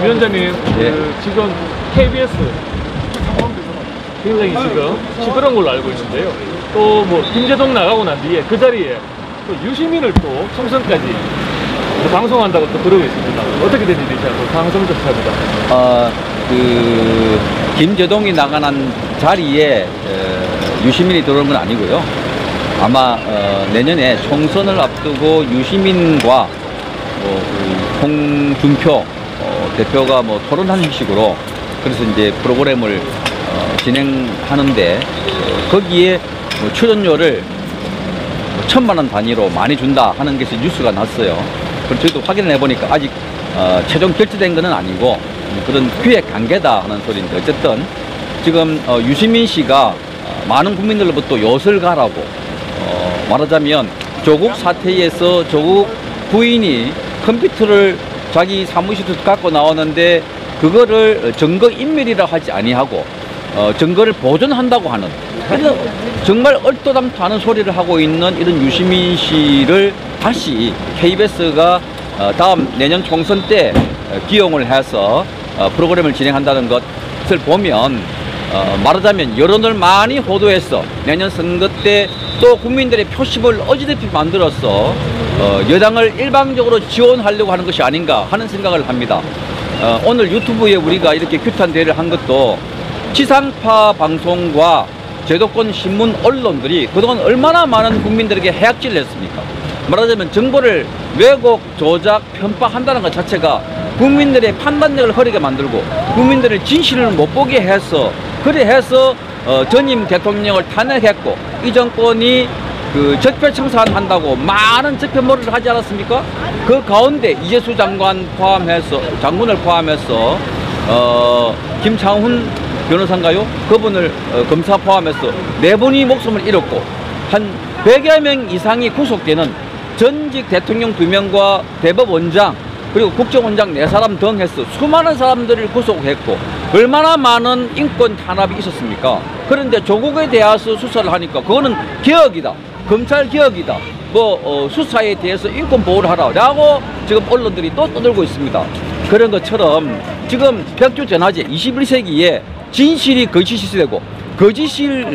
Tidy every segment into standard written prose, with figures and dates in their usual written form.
위원장님, 지금 KBS 굉장히 지금 시끄러운 걸로 알고 있는데요. 또 뭐 김재동 나가고 난 뒤에 그 자리에 또 유시민을 또 총선까지 방송한다고 또 그러고 있습니다. 어떻게 된지 잘 방송 조사합니다. 김재동이 나가는 자리에 유시민이 들어오는 건 아니고요. 아마 내년에 총선을 앞두고 유시민과 홍준표 대표가 뭐 토론하는 식으로 그래서 이제 프로그램을 진행하는데 거기에 뭐 출연료를 1,000만 원 단위로 많이 준다 하는 게 뉴스가 났어요. 그럼 저희도 확인을 해보니까 아직 최종 결정된 것은 아니고 그런 기획 관계다 하는 소리인데 어쨌든 지금 유시민 씨가 많은 국민들로부터 엿을 가라고 말하자면 조국 사태에서 조국 부인이 컴퓨터를 자기 사무실에서 갖고 나오는데 그거를 증거인멸이라 하지 아니하고 증거를 보존한다고 하는 이런 정말 얼토당토하는 소리를 하고 있는 이런 유시민 씨를 다시 KBS가 다음 내년 총선 때 기용을 해서 프로그램을 진행한다는 것을 보면 말하자면 여론을 많이 호도해서 내년 선거 때 또 국민들의 표심을 어지럽히 만들어서 여당을 일방적으로 지원하려고 하는 것이 아닌가 하는 생각을 합니다. 오늘 유튜브에 우리가 이렇게 규탄 대회를 한 것도 지상파 방송과 제도권 신문 언론들이 그동안 얼마나 많은 국민들에게 해악질을 했습니까? 말하자면 정보를 왜곡, 조작, 편파한다는 것 자체가 국민들의 판단력을 흐리게 만들고 국민들을 진실을 못 보게 해서 그래 해서 전임 대통령을 탄핵했고 이 정권이 적폐청산한다고 많은 적폐몰이를 하지 않았습니까? 그 가운데 이재수 장관을 포함해서 김창훈 변호사인가요? 그분을 검사 포함해서 4분이 목숨을 잃었고 한 100여 명 이상이 구속되는 전직 대통령 2명과 대법원장 그리고 국정원장 4사람 등 해서 수많은 사람들을 구속했고 얼마나 많은 인권 탄압이 있었습니까? 그런데 조국에 대해서 수사를 하니까 그거는 개혁이다. 검찰 개혁이다. 수사에 대해서 인권 보호를 하라고 지금 언론들이 또 떠들고 있습니다. 그런 것처럼 지금 벽주전화제 21세기에 진실이 거짓이 되고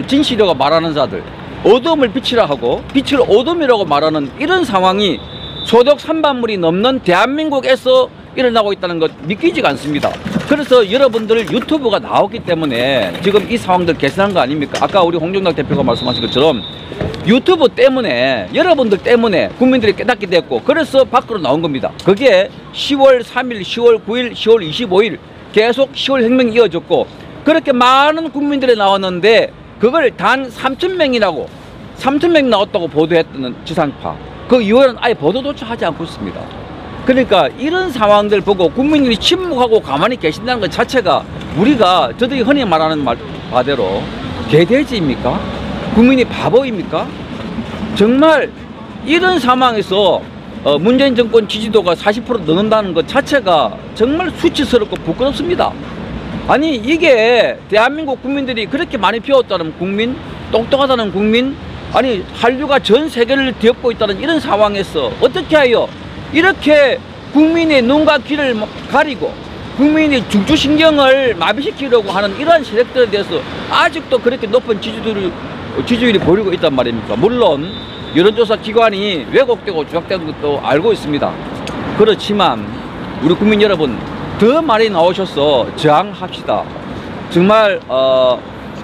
진실이라고 말하는 자들 어둠을 빛이라 하고 빛을 어둠이라고 말하는 이런 상황이 소득 3반물이 넘는 대한민국에서 일어나고 있다는 것 믿기지가 않습니다. 그래서 여러분들 유튜브가 나왔기 때문에 지금 이 상황들 개선한 거 아닙니까? 아까 우리 홍정락 대표가 말씀하신 것처럼 유튜브 때문에 여러분들 때문에 국민들이 깨닫게 됐고 그래서 밖으로 나온 겁니다. 그게 10월 3일, 10월 9일, 10월 25일 계속 10월 혁명이 이어졌고 그렇게 많은 국민들이 나왔는데 그걸 단 3,000명이라고 3,000명 나왔다고 보도했던 지상파 그 이후에는 아예 보도조차 하지 않고 있습니다. 그러니까 이런 상황들 보고 국민들이 침묵하고 가만히 계신다는 것 자체가 우리가 저들이 흔히 말하는 바대로 개돼지입니까? 국민이 바보입니까? 정말 이런 상황에서 문재인 정권 지지도가 40% 넘는다는 것 자체가 정말 수치스럽고 부끄럽습니다. 아니 이게 대한민국 국민들이 그렇게 많이 배웠다는 국민, 똑똑하다는 국민, 아니 한류가 전 세계를 뒤엎고 있다는 이런 상황에서 어떻게 하여 이렇게 국민의 눈과 귀를 가리고 국민의 중추신경을 마비시키려고 하는 이러한 세력들에 대해서 아직도 그렇게 높은 지지율이 보이고 있단 말입니까? 물론 여론조사 기관이 왜곡되고 조작된 것도 알고 있습니다. 그렇지만 우리 국민 여러분 더 많이 나오셔서 저항합시다. 정말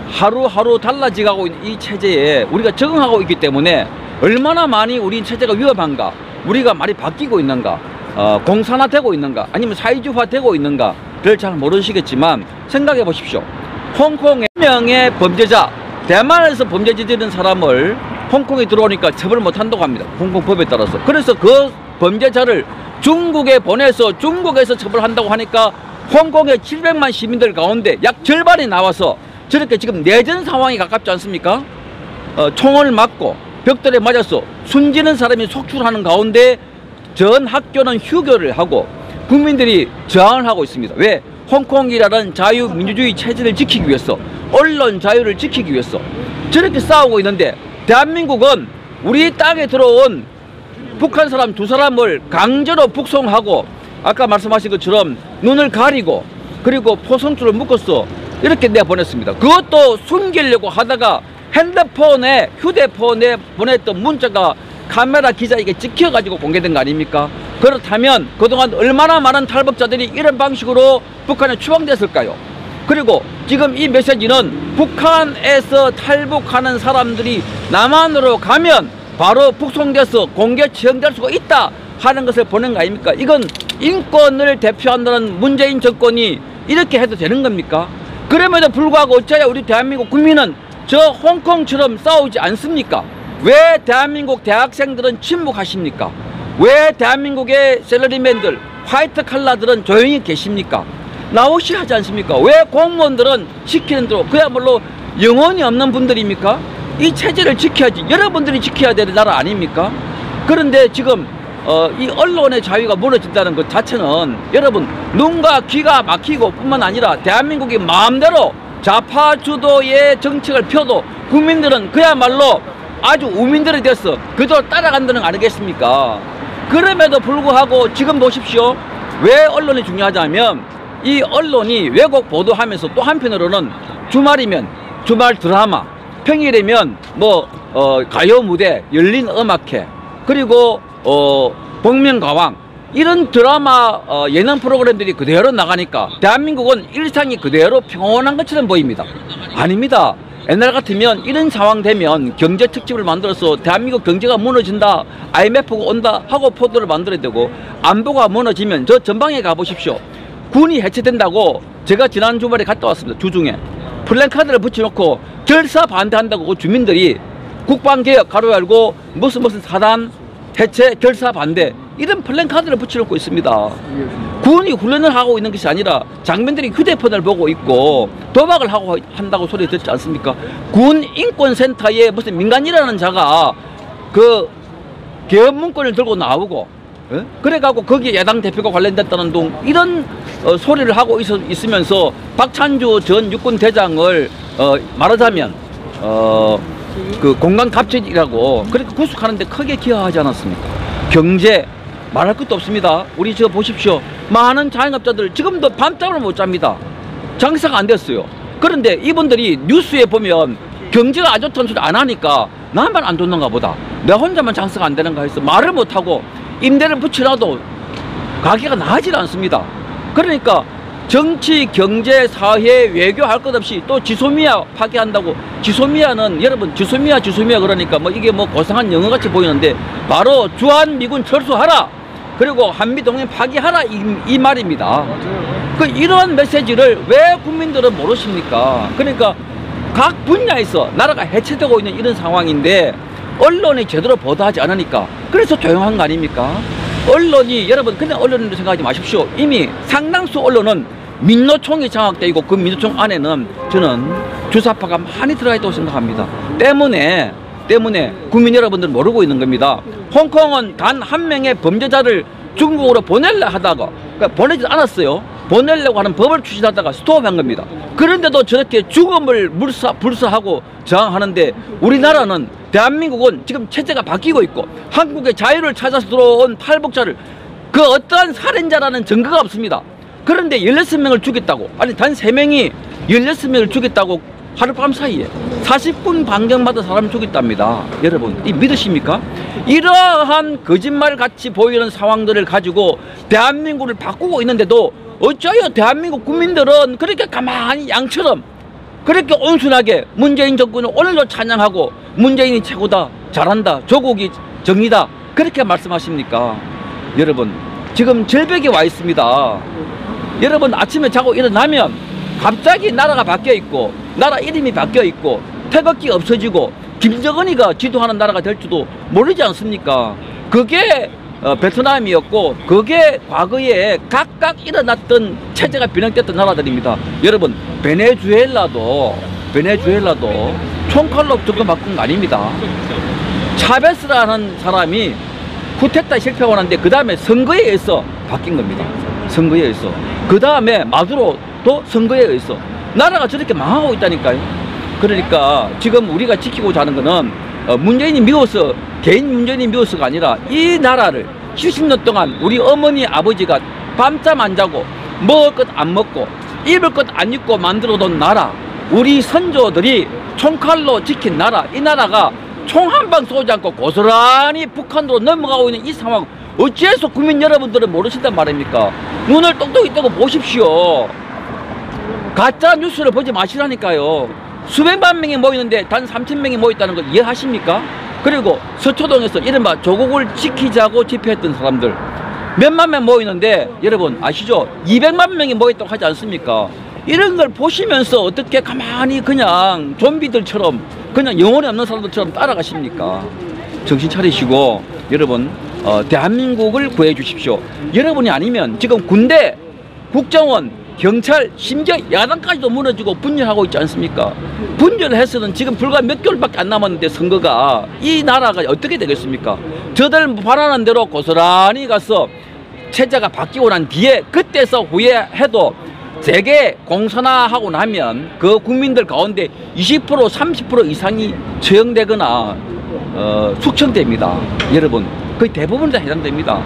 하루하루 달라지고 있는 이 체제에 우리가 적응하고 있기 때문에 얼마나 많이 우리 체제가 위험한가, 우리가 많이 바뀌고 있는가, 공산화되고 있는가, 아니면 사회주의화되고 있는가를 잘 모르시겠지만 생각해 보십시오. 홍콩의 명의 범죄자, 대만에서 범죄 저지른 사람을 홍콩에 들어오니까 처벌을 못한다고 합니다. 홍콩 법에 따라서. 그래서 그 범죄자를 중국에 보내서 중국에서 처벌한다고 하니까 홍콩의 700만 시민들 가운데 약 절반이 나와서 저렇게 지금 내전 상황이 가깝지 않습니까? 총을 맞고 벽돌에 맞아서 숨지는 사람이 속출하는 가운데 전 학교는 휴교를 하고 국민들이 저항을 하고 있습니다. 왜? 홍콩이라는 자유민주주의 체제를 지키기 위해서, 언론 자유를 지키기 위해서 저렇게 싸우고 있는데 대한민국은 우리 땅에 들어온 북한 사람 2사람을 강제로 북송하고 아까 말씀하신 것처럼 눈을 가리고 그리고 포성줄을 묶어서 이렇게 내보냈습니다. 그것도 숨기려고 하다가 핸드폰에 휴대폰에 보냈던 문자가 카메라 기자에게 찍혀가지고 공개된 거 아닙니까? 그렇다면 그동안 얼마나 많은 탈북자들이 이런 방식으로 북한에 추방됐을까요? 그리고 지금 이 메시지는 북한에서 탈북하는 사람들이 남한으로 가면 바로 북송돼서 공개 처형될 수가 있다 하는 것을 보는 거 아닙니까? 이건 인권을 대표한다는 문재인 정권이 이렇게 해도 되는 겁니까? 그럼에도 불구하고 어찌하여 우리 대한민국 국민은 저 홍콩처럼 싸우지 않습니까? 왜 대한민국 대학생들은 침묵하십니까? 왜 대한민국의 샐러리맨들, 화이트 칼라들은 조용히 계십니까? 나오시 하지 않습니까? 왜 공무원들은 시키는 대로 그야말로 영혼이 없는 분들입니까? 이 체제를 지켜야지, 여러분들이 지켜야 되는 나라 아닙니까? 그런데 지금 이 언론의 자유가 무너진다는 것 자체는 여러분 눈과 귀가 막히고 뿐만 아니라 대한민국이 마음대로 좌파 주도의 정책을 펴도 국민들은 그야말로 아주 우민들이 돼서 그대로 따라간다는 거 아니겠습니까? 그럼에도 불구하고 지금 보십시오. 왜 언론이 중요하냐면 이 언론이 왜곡 보도하면서 또 한편으로는 주말이면 주말 드라마, 평일이면 뭐 가요 무대, 열린 음악회, 그리고 복면가왕 이런 드라마 예능 프로그램들이 그대로 나가니까 대한민국은 일상이 그대로 평온한 것처럼 보입니다. 아닙니다. 옛날 같으면 이런 상황 되면 경제 특집을 만들어서 대한민국 경제가 무너진다, IMF가 온다 하고 포도를 만들어야 되고, 안보가 무너지면 저 전방에 가보십시오. 군이 해체된다고 제가 지난 주말에 갔다 왔습니다. 주중에 플랜카드를 붙여놓고 결사 반대한다고 주민들이 국방개혁 가로 열고 무슨 사단 해체 결사 반대 이런 플랜카드를 붙여놓고 있습니다. 군이 훈련을 하고 있는 것이 아니라 장병들이 휴대폰을 보고 있고 도박을 하고 한다고 소리 듣지 않습니까? 군 인권센터에 무슨 민간이라는 자가 그 개업 문건을 들고 나오고 그래갖고 거기에 야당 대표가 관련됐다는 동 이런 소리를 하고 있으면서 박찬주 전 육군 대장을 말하자면 그 공간 갑질이라고 그렇게 구속하는데 크게 기여하지 않았습니까? 경제 말할 것도 없습니다. 우리 저 보십시오. 많은 자영업자들 지금도 밤잠을 못 잡니다. 장사가 안 됐어요. 그런데 이분들이 뉴스에 보면 경제가 안 좋다는 소리 안 하니까 나만 안 좋는가 보다, 내 혼자만 장사가 안 되는가 해서 말을 못하고 임대를 붙여놔도 가게가 나아지지 않습니다. 그러니까 정치, 경제, 사회, 외교 할 것 없이 또 지소미아 파괴한다고. 지소미아는 여러분 지소미아 그러니까 뭐 이게 뭐 고상한 영어같이 보이는데 바로 주한미군 철수하라, 그리고 한미동맹 파기하라 이 말입니다. 그 이러한 메시지를 왜 국민들은 모르십니까? 그러니까 각 분야에서 나라가 해체되고 있는 이런 상황인데 언론이 제대로 보도하지 않으니까 그래서 조용한 거 아닙니까? 언론이 여러분 그냥 언론으로 생각하지 마십시오. 이미 상당수 언론은 민노총이 장악되어 있고 그 민노총 안에는 저는 주사파가 많이 들어가 있다고 생각합니다. 때문에 국민 여러분들은 모르고 있는 겁니다. 홍콩은 단 한 명의 범죄자를 중국으로 보내려 하다가 그러니까 보내지 않았어요. 보내려고 하는 법을 추진하다가 스톱한 겁니다. 그런데도 저렇게 죽음을 불사하고 저항하는데 우리나라는 대한민국은 지금 체제가 바뀌고 있고 한국의 자유를 찾아서 들어온 탈북자를 그 어떠한 살인자라는 증거가 없습니다. 그런데 16명을 죽였다고, 아니 단 3명이 16명을 죽였다고 하룻밤 사이에 40분 반경마다 사람 죽였답니다. 여러분 이 믿으십니까? 이러한 거짓말 같이 보이는 상황들을 가지고 대한민국을 바꾸고 있는데도 어쩌여 대한민국 국민들은 그렇게 가만히 양처럼 그렇게 온순하게 문재인 정권을 오늘도 찬양하고 문재인이 최고다, 잘한다, 조국이 정의다 그렇게 말씀하십니까? 여러분 지금 절벽에 와 있습니다. 여러분 아침에 자고 일어나면 갑자기 나라가 바뀌어 있고 나라 이름이 바뀌어 있고 태극기 없어지고 김정은이가 지도하는 나라가 될지도 모르지 않습니까? 그게 베트남이었고 그게 과거에 각각 일어났던 체제가 변형됐던 나라들입니다. 여러분 베네수엘라도 총칼로 정권 바꾼 거 아닙니다. 차베스라는 사람이 쿠데타 실패하고 났는데 그 다음에 선거에 의해서 바뀐 겁니다. 선거에 의해서. 그 다음에 마두로도 선거에 의해서. 나라가 저렇게 망하고 있다니까요. 그러니까 지금 우리가 지키고자 하는 거는 문재인이 미워서, 개인 문재인이 미워서가 아니라 이 나라를 70년 동안 우리 어머니 아버지가 밤잠 안 자고 먹을 것 안 먹고 입을 것 안 입고 만들어둔 나라, 우리 선조들이 총칼로 지킨 나라, 이 나라가 총 한 방 쏘지 않고 고스란히 북한으로 넘어가고 있는 이 상황, 어째서 국민 여러분들은 모르신단 말입니까? 눈을 똑똑히 뜨고 보십시오. 가짜 뉴스를 보지 마시라니까요. 수백만 명이 모이는데 단 3,000명이 모였다는 거 이해하십니까? 그리고 서초동에서 이른바 조국을 지키자고 집회했던 사람들 몇만 명 모이는데 여러분 아시죠? 200만 명이 모였다고 하지 않습니까? 이런 걸 보시면서 어떻게 가만히 그냥 좀비들처럼 그냥 영혼이 없는 사람들처럼 따라가십니까? 정신 차리시고 여러분 대한민국을 구해 주십시오. 여러분이 아니면 지금 군대, 국정원, 경찰, 심지어 야당까지도 무너지고 분열하고 있지 않습니까? 분열을 해서는 지금 불과 몇 개월밖에 안 남았는데 선거가 이 나라가 어떻게 되겠습니까? 저들 바라는 대로 고스란히 가서 체제가 바뀌고 난 뒤에 그때서 후회해도 세계 공산화하고 나면 그 국민들 가운데 20% 30% 이상이 처형되거나 숙청됩니다. 여러분 거의 대부분 다 해당됩니다.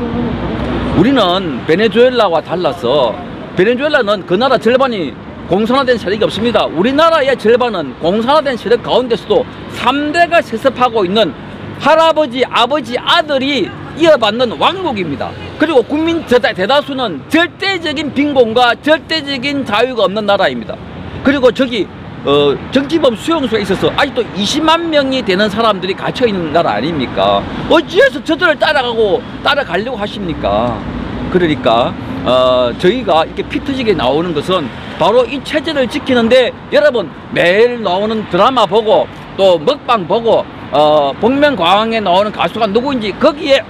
우리는 베네수엘라와 달라서 베네수엘라는 그 나라 절반이 공산화된 세력이 없습니다. 우리나라의 절반은 공산화된 세력 가운데서도 3대가 세습하고 있는 할아버지, 아버지, 아들이 이어받는 왕국입니다. 그리고 국민 대다수는 절대적인 빈곤과 절대적인 자유가 없는 나라입니다. 그리고 저기 정치범 수용소에 있어서 아직도 20만 명이 되는 사람들이 갇혀있는 나라 아닙니까? 어찌해서 저들을 따라가려고 하십니까? 그러니까 저희가 이렇게 피 터지게 나오는 것은 바로 이 체제를 지키는데 여러분 매일 나오는 드라마 보고 또 먹방 보고 복면가왕에 나오는 가수가 누구인지 거기에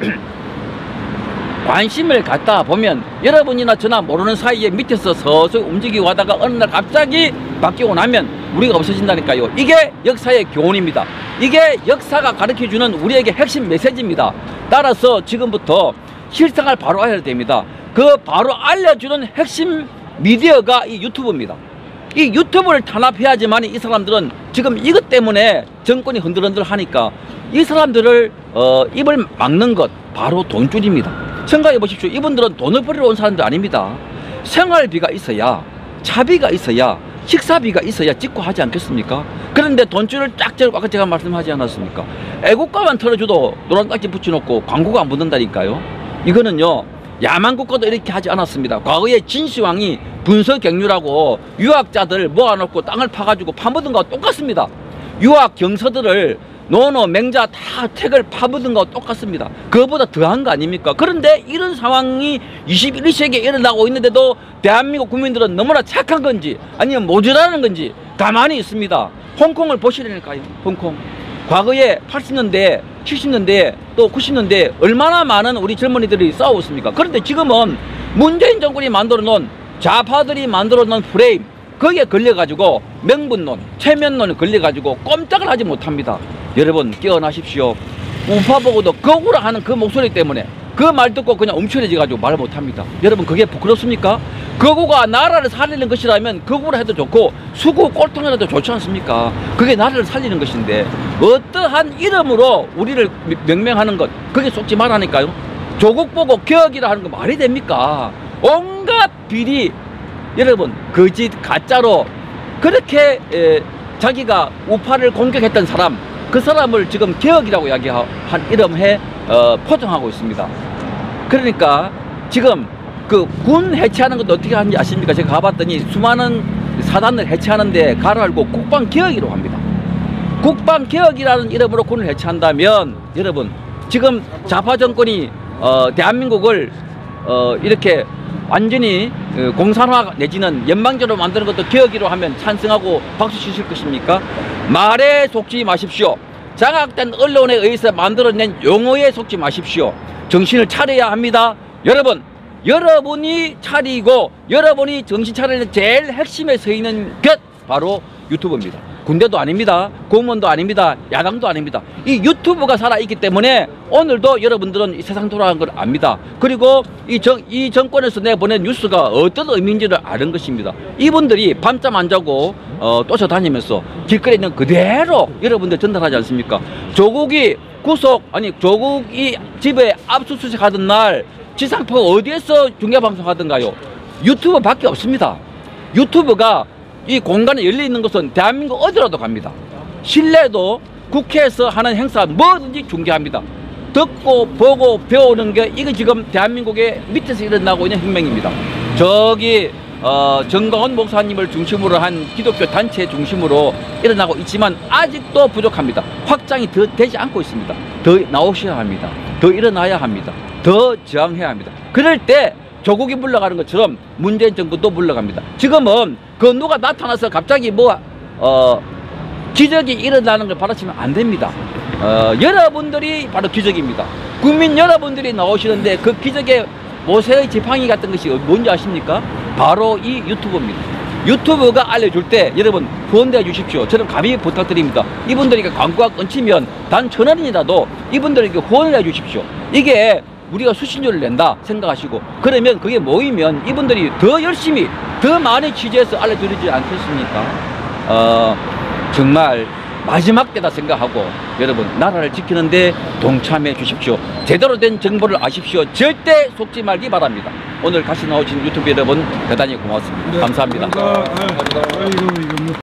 관심을 갖다 보면 여러분이나 저나 모르는 사이에 밑에서 서서히 움직이고 하다가 어느 날 갑자기 바뀌고 나면 우리가 없어진다니까요. 이게 역사의 교훈입니다. 이게 역사가 가르쳐주는 우리에게 핵심 메시지입니다. 따라서 지금부터 실상을 바로 알아야 됩니다. 그 바로 알려주는 핵심 미디어가 이 유튜브입니다. 이 유튜브를 탄압해야지만 이 사람들은 지금 이것 때문에 정권이 흔들흔들 하니까 이 사람들을 입을 막는 것 바로 돈줄입니다. 생각해 보십시오. 이분들은 돈을 벌이러 온 사람들 아닙니다. 생활비가 있어야, 차비가 있어야, 식사비가 있어야 찍고 하지 않겠습니까? 그런데 돈줄을 딱 재고 아까 제가 말씀하지 않았습니까? 애국가만 털어줘도 노란 딱지 붙여놓고 광고가 안 붙는다니까요. 이거는요 야만 국가도 이렇게 하지 않았습니다. 과거에 진시황이 분서경유라고 유학자들 모아놓고 땅을 파가지고 파묻은 거와 똑같습니다. 유학 경서들을 노노 맹자 다 택을 파묻은 거와 똑같습니다. 그거보다 더한 거 아닙니까? 그런데 이런 상황이 21세기에 일어나고 있는데도 대한민국 국민들은 너무나 착한 건지 아니면 모자라는 건지 가만히 있습니다. 홍콩을 보시라니까요. 홍콩 과거에 80년대 70년대 또 90년대 얼마나 많은 우리 젊은이들이 싸웠습니까? 그런데 지금은 문재인 정권이 만들어 놓은 좌파들이 만들어 놓은 프레임 거기에 걸려가지고 명분론, 체면론에 걸려가지고 꼼짝을 하지 못합니다. 여러분 깨어나십시오. 우파 보고도 거구라 하는 그 목소리 때문에 그 말 듣고 그냥 움츠러져가지고 말 못합니다. 여러분 그게 부끄럽습니까? 거구가 나라를 살리는 것이라면 거구라 해도 좋고 수구 꼴통이라도 좋지 않습니까? 그게 나라를 살리는 것인데 어떠한 이름으로 우리를 명명하는 것 그게 속지 말라니까요. 조국 보고 개혁이라 하는 거 말이 됩니까? 온갖 비리 여러분 거짓 가짜로 그렇게 자기가 우파를 공격했던 사람 그 사람을 지금 개혁이라고 이야기한 이름에 포장하고 있습니다. 그러니까 지금 그 군 해체하는 것도 어떻게 하는지 아십니까? 제가 가봤더니 수많은 사단을 해체하는데 가로 알고 국방개혁이라고 합니다. 국방개혁이라는 이름으로 군을 해체한다면 여러분 지금 좌파 정권이 대한민국을 이렇게 완전히 공산화 내지는 연방제로 만드는 것도 개혁이로 하면 찬성하고 박수 치실 것입니까? 말에 속지 마십시오. 장악된 언론에 의해서 만들어낸 용어에 속지 마십시오. 정신을 차려야 합니다. 여러분, 여러분이 차리고 여러분이 정신 차리는 제일 핵심에 서 있는 것 바로 유튜브입니다. 군대도 아닙니다. 공무원도 아닙니다. 야당도 아닙니다. 이 유튜브가 살아있기 때문에 오늘도 여러분들은 이 세상 돌아간 걸 압니다. 그리고 이 정권에서 내보낸 뉴스가 어떤 의미인지를 아는 것입니다. 이분들이 밤잠 안 자고 쫓아다니면서 길거리에 있는 그대로 여러분들 전달하지 않습니까? 조국이 집에 압수수색 하던 날 지상파 어디에서 중계방송 하던가요? 유튜브밖에 없습니다. 유튜브가 이 공간에 열려 있는 것은 대한민국 어디라도 갑니다. 실내도 국회에서 하는 행사 뭐든지 중계합니다. 듣고 보고 배우는 게 이게 지금 대한민국의 밑에서 일어나고 있는 혁명입니다. 저기 정광훈 목사님을 중심으로 한 기독교 단체 중심으로 일어나고 있지만 아직도 부족합니다. 확장이 더 되지 않고 있습니다. 더 나오셔야 합니다. 더 일어나야 합니다. 더 저항해야 합니다. 그럴 때 조국이 물러가는 것처럼 문재인 정부도 물러갑니다. 지금은 그 누가 나타나서 갑자기 기적이 일어나는 걸 바라시면 안 됩니다. 여러분들이 바로 기적입니다. 국민 여러분들이 나오시는데 그 기적의 모세의 지팡이 같은 것이 뭔지 아십니까? 바로 이 유튜브입니다. 유튜브가 알려줄 때 여러분 후원해 주십시오. 저는 감히 부탁드립니다. 이분들에게 광고가 끊기면 단 1,000원이라도 이분들에게 후원을 해 주십시오. 이게 우리가 수신료를 낸다 생각하시고 그러면 그게 모이면 이분들이 더 열심히 더 많이 취재해서 알려드리지 않겠습니까? 정말 마지막 때다 생각하고 여러분 나라를 지키는데 동참해 주십시오. 제대로 된 정보를 아십시오. 절대 속지 말기 바랍니다. 오늘 같이 나오신 유튜브 여러분 대단히 고맙습니다. 감사합니다. 감사합니다.